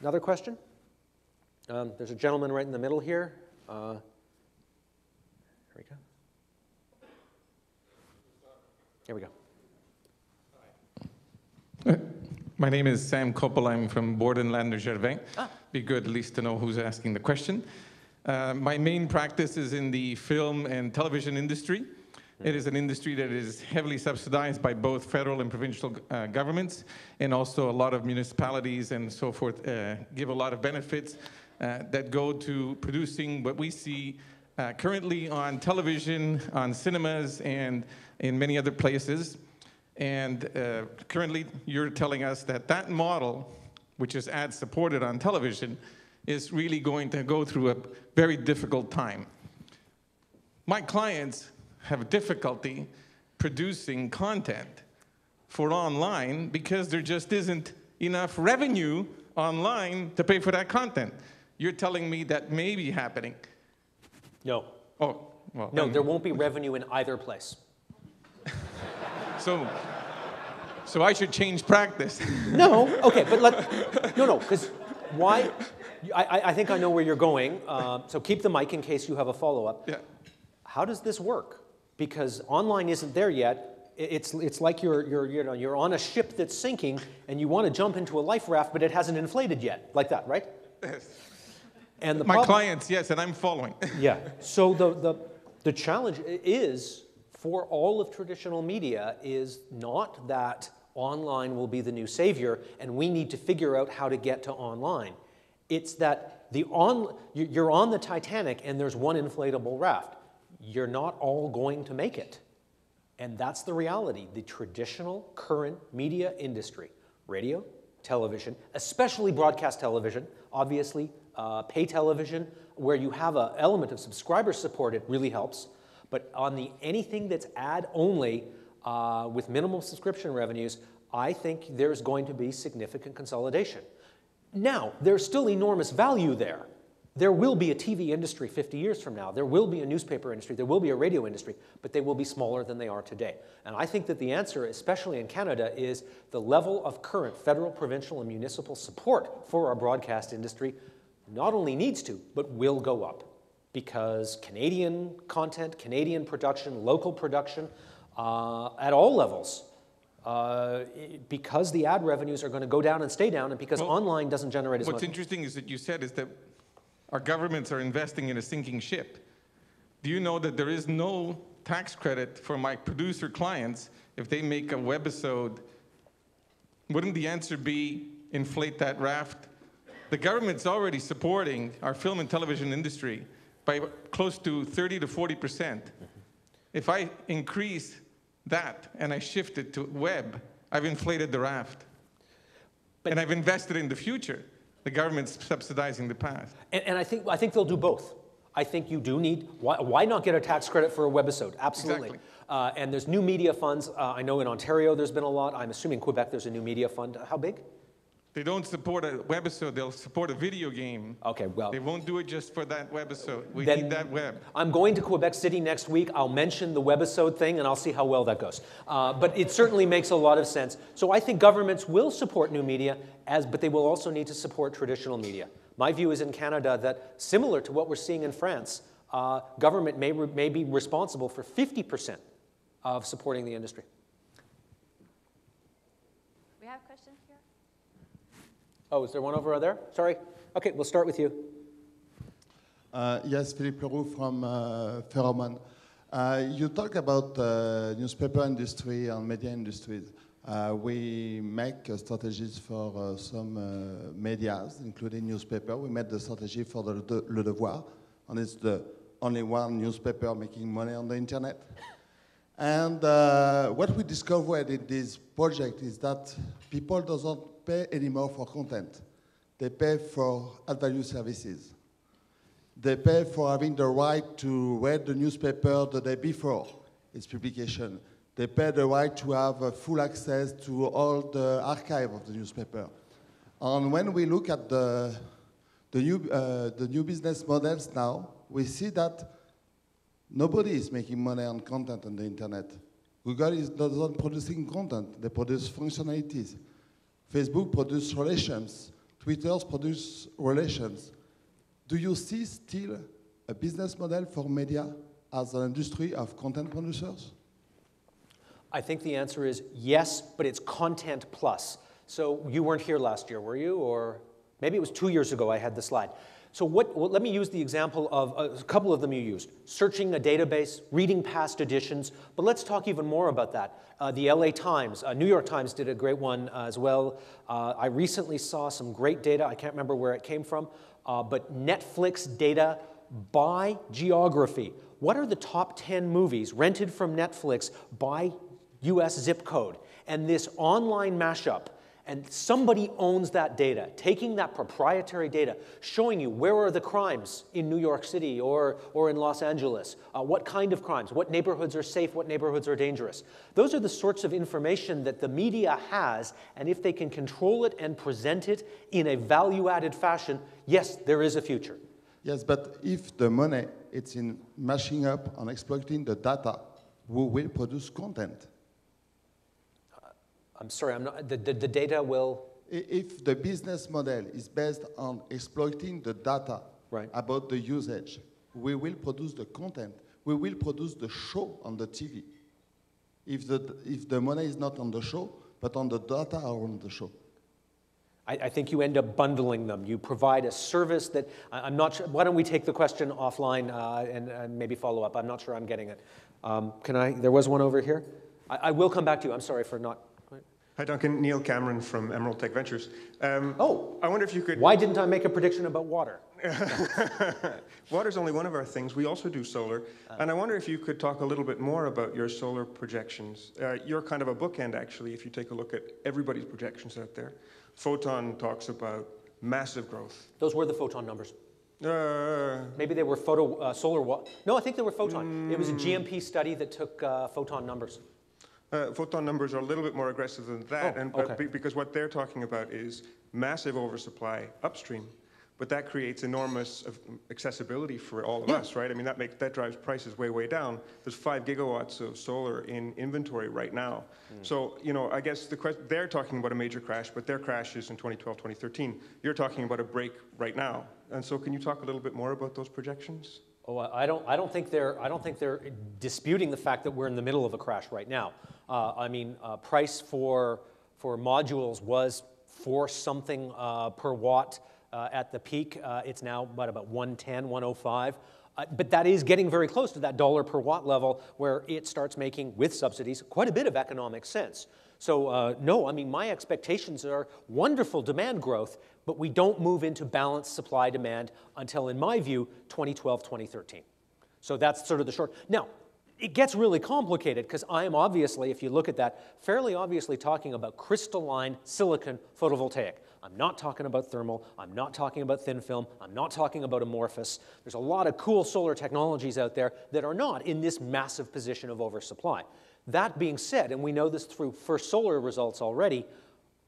Another question? There's a gentleman right in the middle here. Here we go. Here we go. My name is Sam Koppel. I'm from Borden-Lander-Gervais. Be good at least to know who's asking the question. My main practice is in the film and television industry. It is an industry that is heavily subsidized by both federal and provincial governments, and also a lot of municipalities and so forth give a lot of benefits that go to producing what we see currently on television, on cinemas, and in many other places. And currently, you're telling us that that model, which is ad-supported on television, is really going to go through a very difficult time. My clients have difficulty producing content for online because there just isn't enough revenue online to pay for that content. You're telling me that may be happening. No. Oh, well. No, there won't be revenue in either place. So I should change practice. No, okay, but no, because why? I think I know where you're going. So keep the mic in case you have a follow-up. Yeah. How does this work? Because online isn't there yet. It's like you're on a ship that's sinking and you want to jump into a life raft, but it hasn't inflated yet, like that, right? Yes. And the My clients, yes, and I'm following. Yeah. So the challenge is for all of traditional media is not that online will be the new savior and we need to figure out how to get to online. It's that you're on the Titanic and there's one inflatable raft. You're not all going to make it. And that's the reality. The traditional current media industry, radio, television, especially broadcast television, obviously pay television, where you have an element of subscriber support, it really helps. But on anything that's ad only with minimal subscription revenues, I think there's going to be significant consolidation. Now, there's still enormous value there. There will be a TV industry 50 years from now. There will be a newspaper industry. There will be a radio industry, but they will be smaller than they are today. And I think that the answer, especially in Canada, is the level of current federal, provincial, and municipal support for our broadcast industry not only needs to, but will go up. Because Canadian content, Canadian production, local production, at all levels, because the ad revenues are going to go down and stay down, and because online doesn't generate as much. What's interesting is that you said is that our governments are investing in a sinking ship. Do you know that there is no tax credit for my producer clients if they make a webisode? Wouldn't the answer be inflate that raft? The government's already supporting our film and television industry by close to 30 to 40%. If I increase that and I shift it to web, I've inflated the raft. And I've invested in the future. The government's subsidizing the past. And I think they'll do both. I think you do need, why not get a tax credit for a webisode? Absolutely. Exactly. And there's new media funds. I know in Ontario there's been a lot. I'm assuming Quebec there's a new media fund. How big? They don't support a webisode, they'll support a video game. Okay, well. They won't do it just for that webisode. We need that web. I'm going to Quebec City next week. I'll mention the webisode thing and I'll see how well that goes. But it certainly makes a lot of sense. So I think governments will support new media, but they will also need to support traditional media. My view is in Canada that, similar to what we're seeing in France, government may be responsible for 50% of supporting the industry. We have questions here? Oh, is there one over there? Sorry. Okay, we'll start with you. Yes, Philippe Leroux from Ferroman. You talk about newspaper industry and media industries. We make strategies for some médias, including newspaper. We made the strategy for the Le Devoir, and it's the only one newspaper making money on the internet. And what we discovered in this project is that people don't pay anymore for content. They pay for add-value services. They pay for having the right to read the newspaper the day before its publication. They pay the right to have full access to all the archive of the newspaper. And when we look at the new business models now, we see that nobody is making money on content on the internet. Google is not producing content, they produce functionalities. Facebook produces relations Twitter's produce relations. Do you see still a business model for media as an industry of content producers? I think the answer is yes, but it's content plus. So you weren't here last year, were you? Or maybe it was 2 years ago I had the slide. So let me use the example of a couple of them you used. Searching a database, reading past editions, but let's talk even more about that. The LA Times, New York Times did a great one as well. I recently saw some great data, I can't remember where it came from, but Netflix data by geography. What are the top 10 movies rented from Netflix by US zip code? And this online mashup, and somebody owns that data, taking that proprietary data, showing you where are the crimes in New York City or in Los Angeles, what kind of crimes, what neighborhoods are safe, what neighborhoods are dangerous. Those are the sorts of information that the media has, and if they can control it and present it in a value-added fashion, yes, there is a future. Yes, but if the money it's in mashing up and exploiting the data, who will produce content? I'm sorry, the data will... If the business model is based on exploiting the data about the usage, we will produce the content. We will produce the show on the TV. If the money is not on the show, but on the data or on the show. I think you end up bundling them. You provide a service that, I'm not sure, why don't we take the question offline and maybe follow up? I'm not sure I'm getting it. There was one over here. I will come back to you. I'm sorry for not... Hi, Duncan. Neil Cameron from Emerald Tech Ventures. I wonder if you could... Why didn't I make a prediction about water? Water's only one of our things. We also do solar. And I wonder if you could talk a little bit more about your solar projections. You're kind of a bookend, actually, if you take a look at everybody's projections out there. Photon talks about massive growth. Those were the photon numbers. Maybe they were solar... No, I think they were photon. It was a GMP study that took photon numbers. Photon numbers are a little bit more aggressive than that, because what they're talking about is massive oversupply upstream, but that creates enormous accessibility for all of us, right? I mean, that drives prices way, way down. There's 5 gigawatts of solar in inventory right now. So, you know, I guess they're talking about a major crash, but their crash is in 2012, 2013. You're talking about a break right now. And so can you talk a little bit more about those projections? Oh, I don't think they're disputing the fact that we're in the middle of a crash right now. I mean, price for modules was $4 something per watt at the peak. It's now about 110, 105. But that is getting very close to that dollar per watt level where it starts making, with subsidies, quite a bit of economic sense. So no, I mean, my expectations are wonderful demand growth, but we don't move into balanced supply-demand until, in my view, 2012, 2013. So that's sort of the short. Now, it gets really complicated because I am obviously, if you look at that, fairly obviously talking about crystalline silicon photovoltaic. I'm not talking about thermal. I'm not talking about thin film. I'm not talking about amorphous. There's a lot of cool solar technologies out there that are not in this massive position of oversupply. That being said, and we know this through First Solar results already,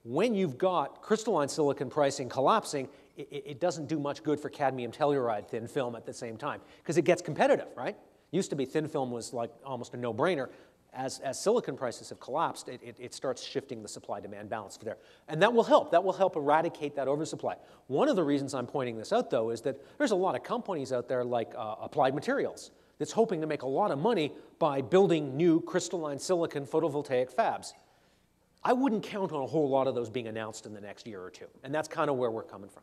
when you've got crystalline silicon pricing collapsing, it doesn't do much good for cadmium telluride thin film at the same time because it gets competitive, right? Used to be thin film was like almost a no-brainer. As silicon prices have collapsed, it starts shifting the supply-demand balance there. And that will help. That will help eradicate that oversupply. One of the reasons I'm pointing this out, though, is that there's a lot of companies out there like Applied Materials that's hoping to make a lot of money by building new crystalline silicon photovoltaic fabs. I wouldn't count on a whole lot of those being announced in the next year or two. And that's kind of where we're coming from.